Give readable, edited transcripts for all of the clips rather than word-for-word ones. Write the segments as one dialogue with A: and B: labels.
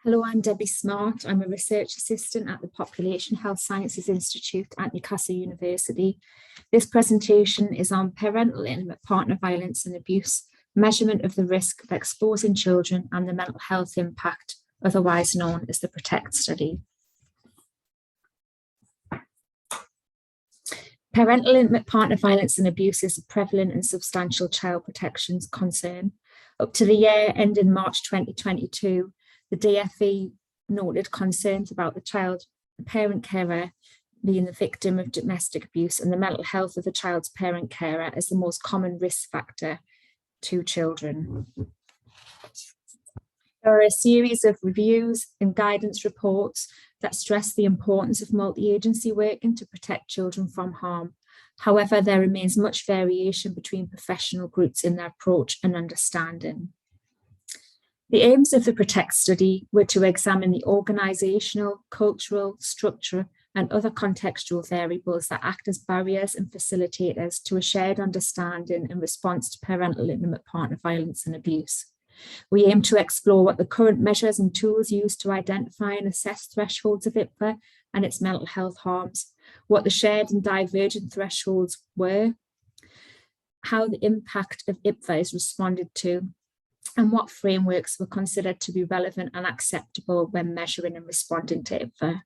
A: Hello, I'm Debbie Smart. I'm a research assistant at the Population Health Sciences Institute at Newcastle University. This presentation is on parental intimate partner violence and abuse, measurement of the risk of exposing children and the mental health impact, otherwise known as the PROTECT study. Parental intimate partner violence and abuse is a prevalent and substantial child protection concern. Up to the year ending March 2022, the DFE noted concerns about the parent carer being the victim of domestic abuse and the mental health of the child's parent carer as the most common risk factor to children. There are a series of reviews and guidance reports that stress the importance of multi-agency working to protect children from harm. However, there remains much variation between professional groups in their approach and understanding. The aims of the PROTECT study were to examine the organisational, cultural, structural and other contextual variables that act as barriers and facilitators to a shared understanding in response to parental intimate partner violence and abuse. We aim to explore what the current measures and tools used to identify and assess thresholds of IPVA and its mental health harms, what the shared and divergent thresholds were, how the impact of IPVA is responded to, and what frameworks were considered to be relevant and acceptable when measuring and responding to IPVA.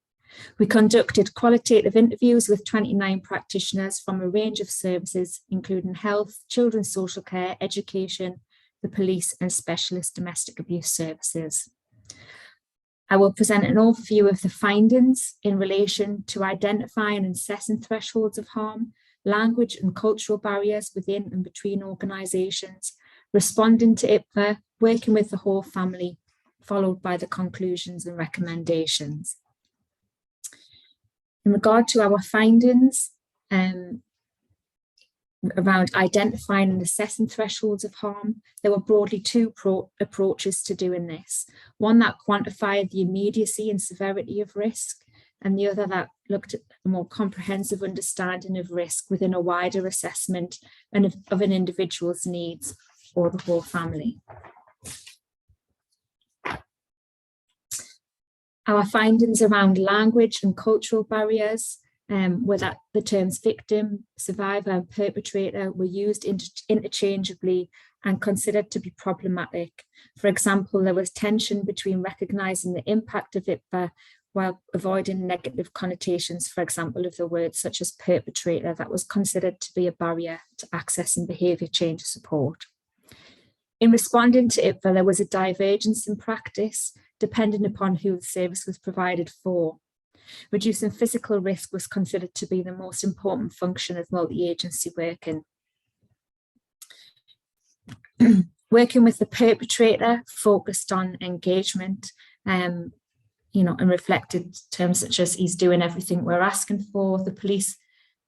A: We conducted qualitative interviews with 29 practitioners from a range of services, including health, children's social care, education, the police and specialist domestic abuse services. I will present an overview of the findings in relation to identifying and assessing thresholds of harm, language and cultural barriers within and between organisations, responding to IPVA, working with the whole family, followed by the conclusions and recommendations. In regard to our findings around identifying and assessing thresholds of harm, there were broadly two approaches to doing this. One that quantified the immediacy and severity of risk, and the other that looked at a more comprehensive understanding of risk within a wider assessment and of an individual's needs or the whole family. Our findings around language and cultural barriers were that the terms victim, survivor and perpetrator were used interchangeably and considered to be problematic. For example, there was tension between recognising the impact of IPVA while avoiding negative connotations, for example, of the words such as perpetrator, that was considered to be a barrier to accessing behaviour change support. In responding to IPVA, there was a divergence in practice depending upon who the service was provided for. Reducing physical risk was considered to be the most important function of multi-agency working. Working with the perpetrator focused on engagement, and reflected terms such as he's doing everything we're asking for. The police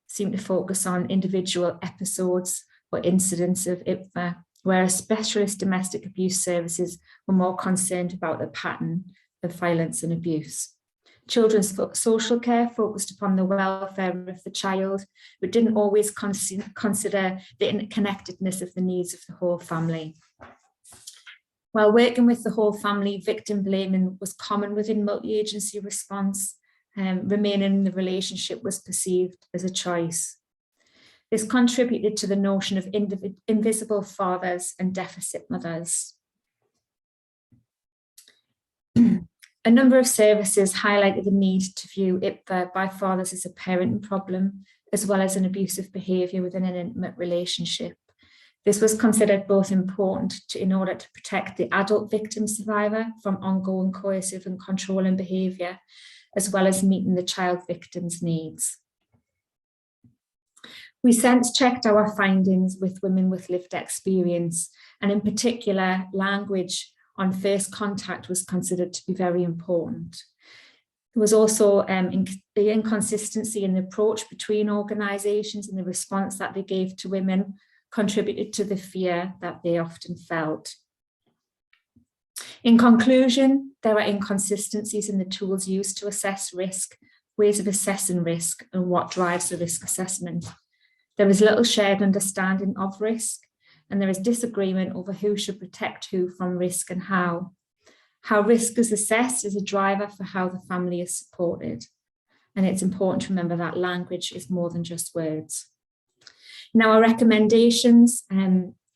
A: seem to focus on individual episodes or incidents of IPVA, whereas specialist domestic abuse services were more concerned about the pattern of violence and abuse. Children's social care focused upon the welfare of the child, but didn't always consider the interconnectedness of the needs of the whole family. While working with the whole family, victim blaming was common within multi-agency response, remaining in the relationship was perceived as a choice. This contributed to the notion of invisible fathers and deficit mothers. A number of services highlighted the need to view IPVA by fathers as a parenting problem, as well as an abusive behaviour within an intimate relationship. This was considered both important in order to protect the adult victim survivor from ongoing coercive and controlling behaviour, as well as meeting the child victim's needs. We sense-checked our findings with women with lived experience, and in particular, language on first contact was considered to be very important. There was also the inconsistency in the approach between organisations and the response that they gave to women contributed to the fear that they often felt. In conclusion, there are inconsistencies in the tools used to assess risk, ways of assessing risk, and what drives the risk assessment. There is little shared understanding of risk, and there is disagreement over who should protect who from risk and how. How risk is assessed is a driver for how the family is supported. And it's important to remember that language is more than just words. Now, our recommendations,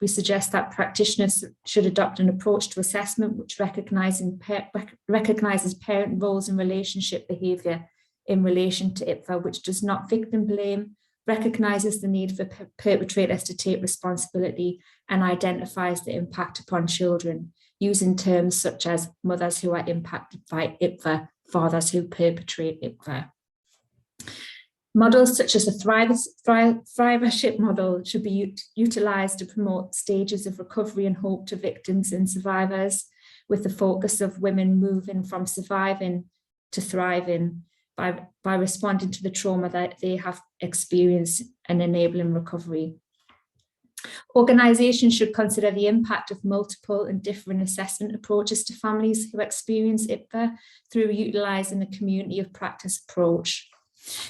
A: we suggest that practitioners should adopt an approach to assessment which recognises parent roles and relationship behaviour in relation to IPFA, which does not victim blame, recognises the need for perpetrators to take responsibility, and identifies the impact upon children, using terms such as mothers who are impacted by IPFA, fathers who perpetrate IPFA. Models such as the thrivership model should be utilised to promote stages of recovery and hope to victims and survivors, with the focus of women moving from surviving to thriving by responding to the trauma that they have experienced and enabling recovery. Organisations should consider the impact of multiple and different assessment approaches to families who experience IPFA through utilising a community of practice approach.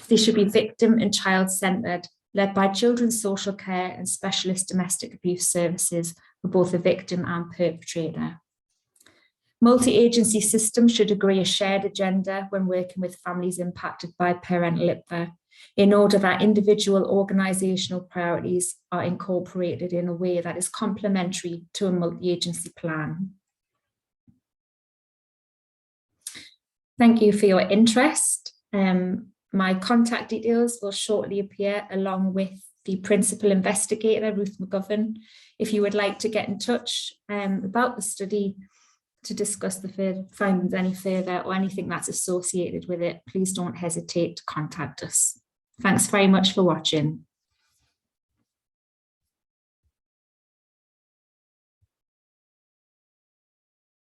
A: They should be victim and child-centred, led by children's social care and specialist domestic abuse services for both the victim and perpetrator. Multi-agency systems should agree a shared agenda when working with families impacted by parental IPFA, in order that individual organisational priorities are incorporated in a way that is complementary to a multi-agency plan. Thank you for your interest. My contact details will shortly appear along with the principal investigator, Ruth McGovern. If you would like to get in touch about the study to discuss the findings any further or anything that's associated with it, please don't hesitate to contact us. Thanks very much for watching.